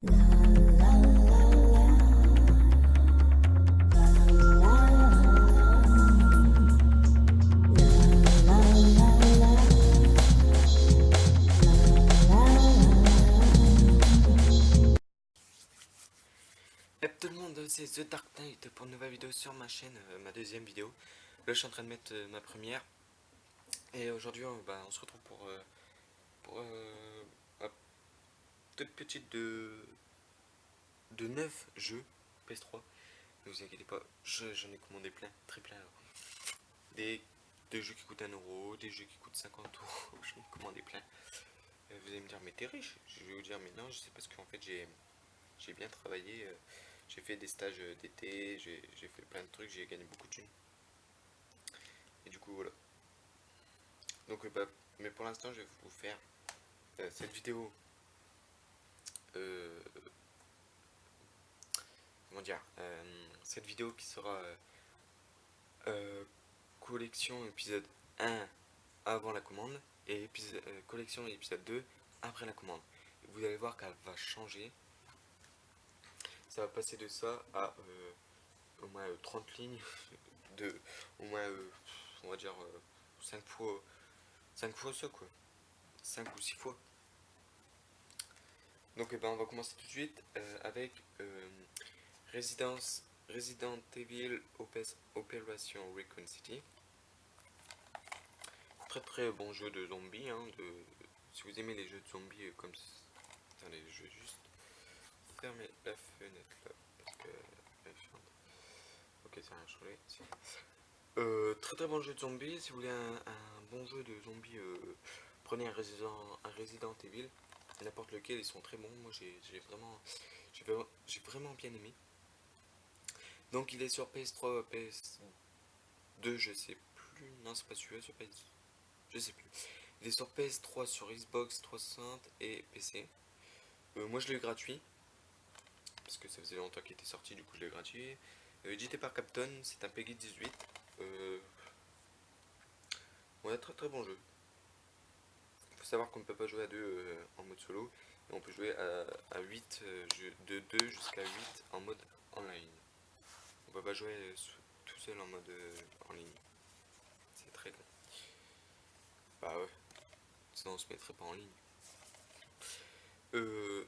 Tout le monde, c'est The Dark Knight pour une nouvelle vidéo sur ma chaîne, ma deuxième vidéo. Là je suis en train de mettre ma première. Et aujourd'hui on se retrouve pour ma toute petite de 9 jeux PS3. Ne vous inquiétez pas, j'en ai commandé plein, très plein. Des jeux qui coûtent 1€, des jeux qui coûtent 50€, j'en ai commandé plein. Vous allez me dire mais t'es riche? Je vais vous dire mais non, je sais parce qu'en fait j'ai bien travaillé. J'ai fait des stages d'été, j'ai fait plein de trucs, j'ai gagné beaucoup de thunes. Et du coup, voilà. Donc, mais pour l'instant, je vais vous faire cette vidéo. euh, comment dire Cette vidéo qui sera collection épisode 1 avant la commande et collection épisode 2 après la commande. Vous allez voir qu'elle va changer. Ça va passer de ça à au moins 30 lignes, de au moins, on va dire, 5 fois, 5 fois ça, quoi. 5 ou 6 fois. Donc on va commencer tout de suite avec Resident Evil Operation Raccoon City. Très très bon jeu de zombies. Si vous aimez les jeux de zombies comme ça. Attendez, je vais juste fermer la fenêtre là. Parce que elle chante. Ok, ça a rien changé. Très très bon jeu de zombies. Si vous voulez un bon jeu de zombies, prenez un Resident Evil. N'importe lequel, ils sont très bons. Moi j'ai vraiment bien aimé. Donc il est sur PS3, PS2, je sais plus. Non, c'est pas celui-là, sur PS. Je sais plus. Il est sur PS3, sur Xbox 360 et PC. Moi je l'ai eu gratuit. Parce que ça faisait longtemps qu'il était sorti, du coup je l'ai eu gratuit. Édité par Capcom, c'est un Peggy 18. Ouais, très très bon jeu. Il faut savoir qu'on ne peut pas jouer à 2 en mode solo. Et on peut jouer à 8, de 2 jusqu'à 8 en mode online. On peut pas jouer tout seul en mode en ligne. C'est très con. Bah ouais, sinon on se mettrait pas en ligne. Euh,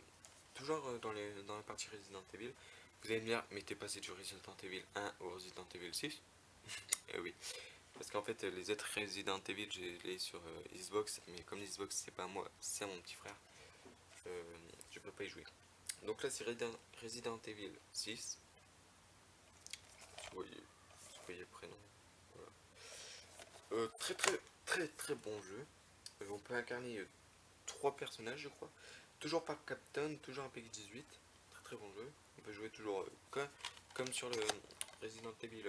Toujours dans la partie Resident Evil, vous allez me dire, mais t'es passé du Resident Evil 1 au Resident Evil 6? Eh oui, parce qu'en fait les autres Resident Evil, j'ai les sur Xbox, mais comme l'Xbox c'est pas moi, c'est mon petit frère, je peux pas y jouer. Donc là c'est Resident Evil 6, vous voyez le prénom. Voilà. Très très très très bon jeu. On peut incarner 3 personnages, je crois. Toujours par Captain, toujours un PEGI 18. Très très bon jeu. On peut jouer toujours comme sur le Resident Evil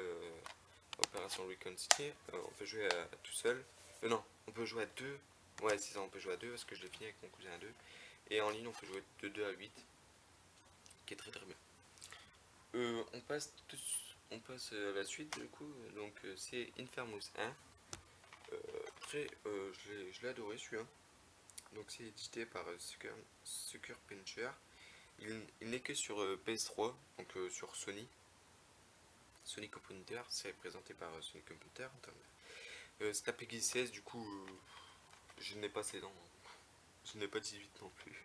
Operation Recon City. On peut jouer tout seul. Non, on peut jouer à 2. Ouais, c'est ça, on peut jouer à 2 parce que je l'ai fini avec mon cousin à 2. Et en ligne, on peut jouer de 2 à 8. Qui est très très bien. On passe à la suite du coup. Donc c'est Infamous 1. Je l'ai adoré celui-là. Donc c'est édité par Sucker Puncher. Il n'est que sur PS3, donc sur Sony. Sony Computer, c'est présenté par Sony Computer. C'est un PEGI 16, du coup je n'ai pas 16 ans. Je n'ai pas 18 non plus.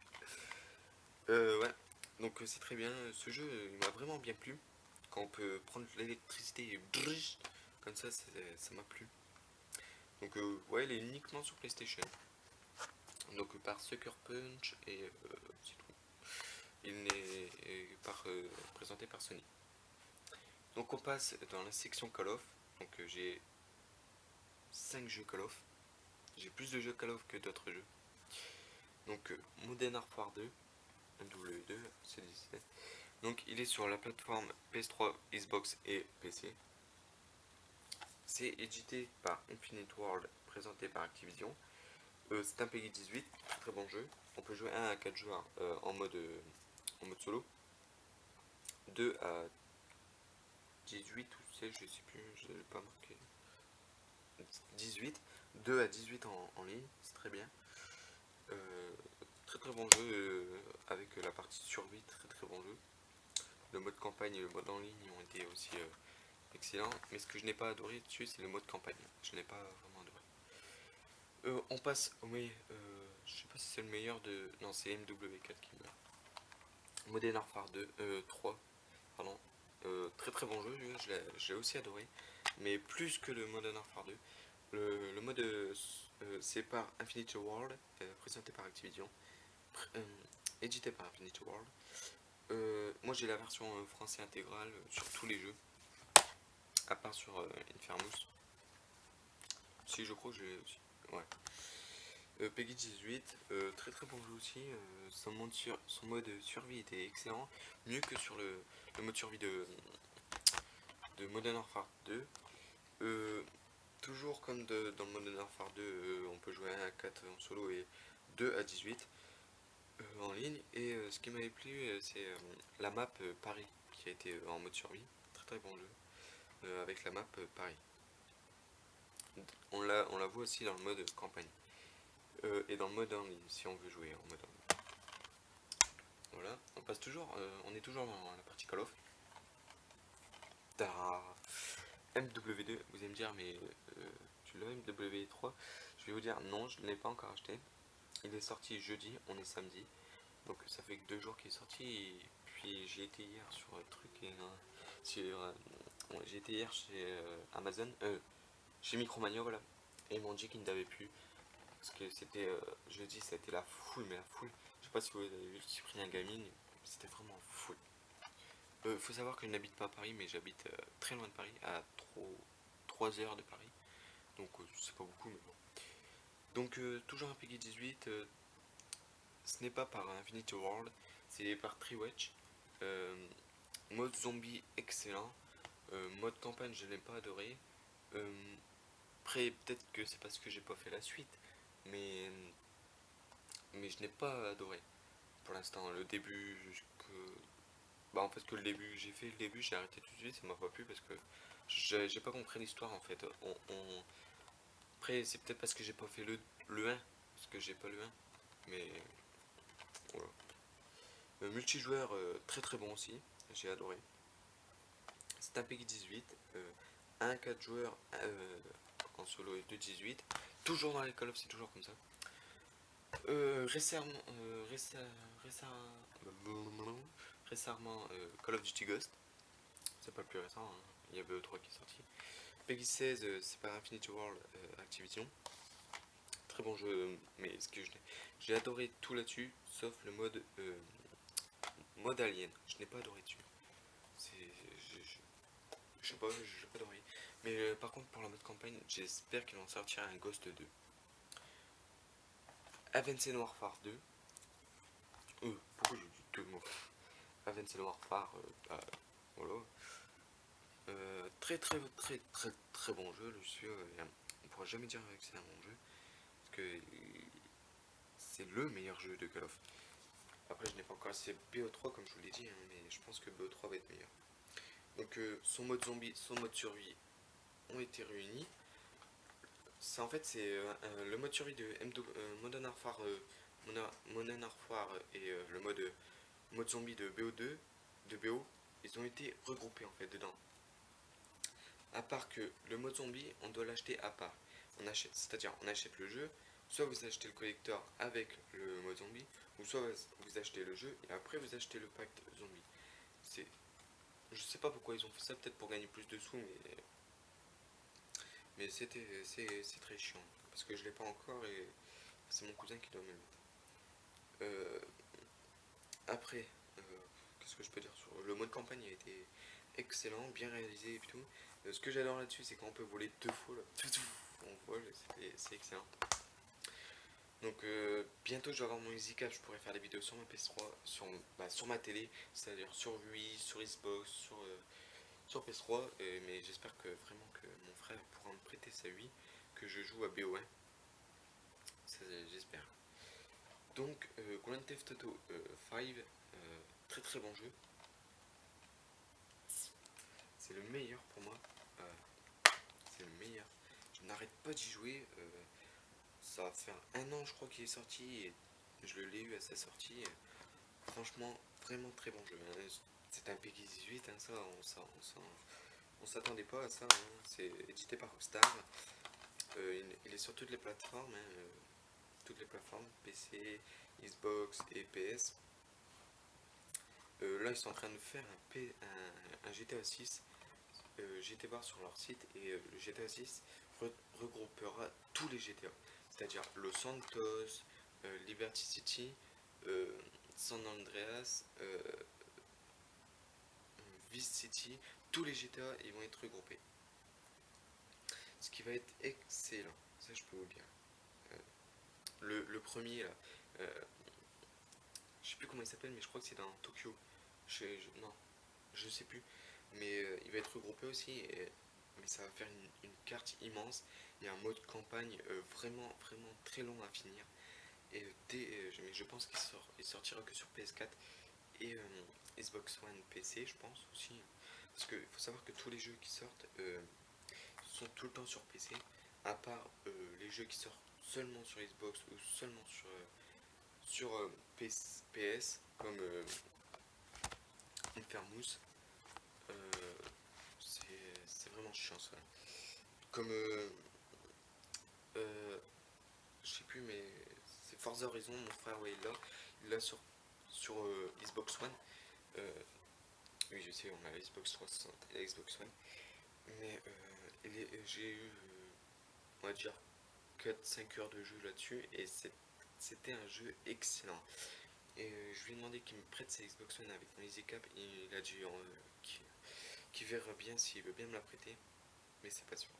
Ouais, donc c'est très bien. Ce jeu il m'a vraiment bien plu. Quand on peut prendre l'électricité et brrr, comme ça m'a plu. Donc ouais, il est uniquement sur PlayStation. Donc par Sucker Punch et c'est tout. Il n'est présenté par Sony. Donc on passe dans la section Call of. Donc j'ai 5 jeux Call of. J'ai plus de jeux Call of que d'autres jeux. Donc Modern Warfare 2, W2, c'est 17. Donc il est sur la plateforme PS3, Xbox et PC. C'est édité par Infinite World, présenté par Activision. C'est un PEGI 18, très bon jeu. On peut jouer 1 à 4 joueurs en mode solo. 2 à 18 ou 16, je sais plus, je l'ai pas marqué. 18, 2 à 18 en ligne, c'est très bien. Très très bon jeu avec la partie survie campagne et le mode en ligne ont été aussi excellents. Mais ce que je n'ai pas adoré dessus, c'est le mode campagne. Je n'ai pas vraiment adoré. On passe au meilleur. Je sais pas si c'est le meilleur de. Non, c'est MW4 qui meurt. Modern Warfare 2, 3, pardon. Très très bon jeu, je l'ai aussi adoré. Mais plus que le Modern Warfare 2. Le mode c'est par Infinity World, présenté par Activision, euh, édité par Infinity World. Moi j'ai la version français intégrale sur tous les jeux, à part sur Infamous. Si, je crois que j'ai aussi. Ouais. Peggy 18, très très bon jeu aussi. Son mode survie était excellent, mieux que sur le mode survie de Modern Warfare 2. Toujours comme dans le Modern Warfare 2, on peut jouer 1 à 4 en solo et 2 à 18 en ligne. Et ce qui m'avait plu, c'est la map Paris qui a été en mode survie. Très très bon jeu avec la map Paris. On la voit aussi dans le mode campagne et dans le mode en ligne si on veut jouer en mode en ligne. Voilà, on est toujours dans la partie Call of. MW2, vous allez me dire, mais tu l'as MW3? Je vais vous dire non, je ne l'ai pas encore acheté. Il est sorti jeudi, on est samedi, donc ça fait que 2 jours qu'il est sorti. Et puis j'ai été hier sur un truc et j'ai été hier chez Amazon, chez Micromania, voilà, et ils m'ont dit qu'ils ne l'avaient plus parce que c'était jeudi, ça a été la foule, mais la foule. Je sais pas si vous avez vu le Cyprien Gaming, c'était vraiment full. Faut savoir que je n'habite pas à Paris, mais j'habite très loin de Paris, à 3 heures de Paris. Donc c'est pas beaucoup, mais bon. Donc toujours un Peggy 18, ce n'est pas par Infinity World, c'est par Triwatch. Mode zombie excellent. Mode campagne, je n'ai pas adoré. Après, peut-être que c'est parce que j'ai pas fait la suite, mais je n'ai pas adoré. Pour l'instant, le début, bah en fait que le début, j'ai fait le début, j'ai arrêté tout de suite, ça m'a pas plu parce que j'ai pas compris l'histoire en fait. Après, c'est peut-être parce que j'ai pas fait le 1, parce que j'ai pas le 1, mais voilà. Multijoueur, très très bon aussi, j'ai adoré. C'est un PEGI 18, 1 à 4 joueurs en solo et 2 18. Toujours dans les Call of, c'est toujours comme ça. Récemment, récemment Call of Duty Ghost, c'est pas le plus récent, hein. Il y a BO3 qui est sorti. Peggy 16, c'est par Infinity World Activision. Très bon jeu, mais ce que j'ai adoré tout là-dessus, sauf le mode alien. Je n'ai pas adoré dessus. Je sais pas, j'ai pas adoré. Mais par contre, pour la mode campagne, j'espère qu'ils vont sortir un Ghost 2. Advanced Warfare 2. Pourquoi j'ai dit 2 mots? Advanced Warfare, bah, voilà. Très très très très très bon jeu. On pourra jamais dire que c'est un bon jeu. Parce que c'est le meilleur jeu de Call of. Après, je n'ai pas encore assez BO3 comme je vous l'ai dit, hein, mais je pense que BO3 va être meilleur. Donc, son mode zombie, son mode survie ont été réunis. En fait, c'est le mode survie de Modern Warfare, Modern Warfare et le mode zombie de BO2, de BO, ils ont été regroupés en fait dedans. À part que le mode zombie, on doit l'acheter à part. C'est-à-dire, on achète le jeu, soit vous achetez le collector avec le mode zombie, ou soit vous achetez le jeu et après vous achetez le pack zombie. Je sais pas pourquoi ils ont fait ça, peut-être pour gagner plus de sous, mais c'est très chiant parce que je l'ai pas encore et c'est mon cousin qui doit me le mettre. Après, qu'est-ce que je peux dire sur le mode campagne a été excellent, bien réalisé et tout. Ce que j'adore là-dessus, c'est qu'on peut voler 2 fois là. On vole, c'est excellent. Donc bientôt je vais avoir mon EasyCap, je pourrai faire des vidéos sur ma PS3, sur ma télé, c'est-à-dire sur Wii, sur Xbox, sur PS3, mais j'espère que vraiment que mon frère pourra me prêter sa Wii, que je joue à BO1, j'espère. Donc Grand Theft Auto 5, très très bon jeu, c'est le meilleur pour moi, c'est le meilleur, je n'arrête pas d'y jouer, ça va faire 1 an je crois qu'il est sorti et je l'ai eu à sa sortie. Franchement, vraiment très bon jeu. Hein. C'est un PEGI 18, hein, ça, on s'attendait pas à ça. Hein. C'est édité par Rockstar. Il est sur toutes les plateformes, hein, toutes les plateformes, PC, Xbox et PS. Là, ils sont en train de faire un GTA 6. J'étais voir sur leur site et le GTA 6 regroupera tous les GTA, c'est-à-dire Los Santos, Liberty City, euh, San Andreas, Vice City, tous les GTA ils vont être regroupés. Ce qui va être excellent, ça je peux vous le dire. Le premier là, euh, je sais plus comment il s'appelle, mais je crois que c'est dans Tokyo. Non, je sais plus. Mais il va être regroupé aussi. Mais ça va faire une carte immense. Il y a un mode campagne vraiment très long à finir. Et mais je pense il sortira que sur PS4 et Xbox One PC, je pense aussi. Parce qu'il faut savoir que tous les jeux qui sortent sont tout le temps sur PC, à part les jeux qui sortent seulement sur Xbox ou seulement sur PS, comme Infamous. Euh, c'est vraiment chiant ça. Comme euh, je sais plus, mais c'est Forza Horizon, mon frère, ouais, il l'a sur Xbox One. Euh, oui, je sais, on a la Xbox 360 et la Xbox One. Mais j'ai eu, on va dire, 4-5 heures de jeu là-dessus et c'était un jeu excellent. Et je lui ai demandé qu'il me prête sa Xbox One avec mon EasyCap et il a dit qu'il verra bien s'il veut bien me la prêter, mais c'est pas sûr.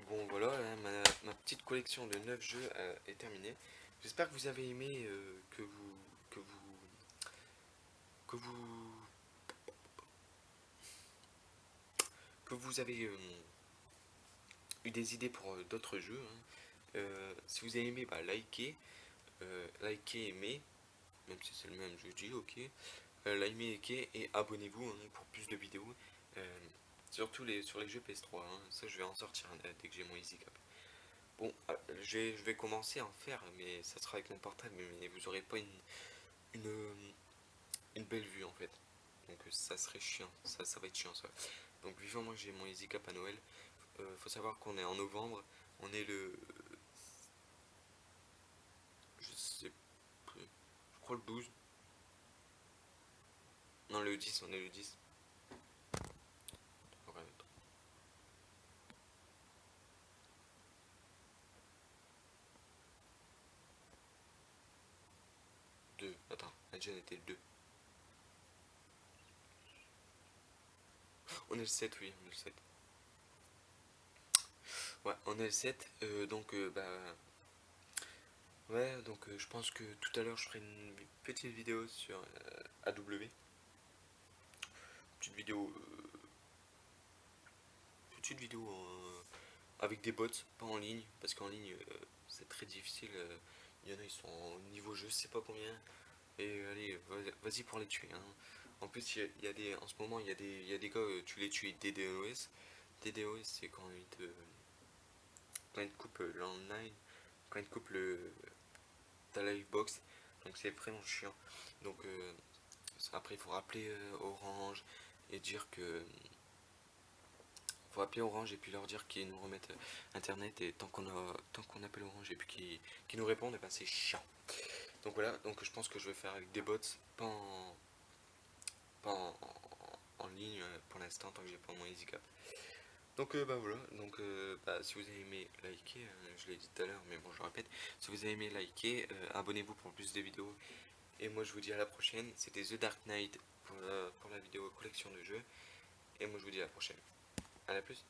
Bon voilà, hein, ma petite collection de 9 jeux est terminée. J'espère que vous avez aimé, que vous, que vous avez eu des idées pour d'autres jeux. Hein. Si vous avez aimé, bah, likez, aimez, même si c'est le même, je dis ok. Likez et abonnez-vous hein, pour plus de vidéos. Euh, Surtout sur les jeux PS3. Hein. Ça, je vais en sortir dès que j'ai mon EasyCap. Bon, je vais commencer à en faire, mais ça sera avec mon portable, mais vous aurez pas une, une belle vue en fait. Donc ça serait chiant, ça va être chiant ça. Donc vivant moi j'ai mon EasyCap à Noël. Faut savoir qu'on est en novembre, on est je sais plus, je crois le 12. Non le 10, on est le 10. Ouais, 2, attends, la déjà était le 2. On est le 7, oui, on est le 7. Ouais, on est le 7, donc bah ouais, donc je pense que tout à l'heure je ferai une petite vidéo sur AW. Petite vidéo, petite vidéo avec des bots, pas en ligne, parce qu'en ligne c'est très difficile. Il y en a, ils sont au niveau je sais pas combien. Et allez, vas-y pour les tuer. Hein. En plus, en ce moment, il y a des gars, tu les tues DDoS. DDoS, c'est quand ils te coupent l'online, quand ils te coupent ta livebox. Donc c'est vraiment chiant. Donc après, il faut rappeler Orange et dire que faut appeler Orange et puis leur dire qu'ils nous remettent internet et tant qu'on appelle Orange et puis qu'ils nous répondent et ben c'est chiant. Donc voilà, donc je pense que je vais faire avec des bots, pas en ligne pour l'instant tant que j'ai pas mon EasyCap. Donc bah voilà, donc bah, si vous avez aimé liker, je l'ai dit tout à l'heure mais bon je le répète, si vous avez aimé liker, abonnez-vous pour plus de vidéos et moi je vous dis à la prochaine, c'était The Dark Knight pour la vidéo collection de jeux et moi je vous dis à la prochaine, à la plus.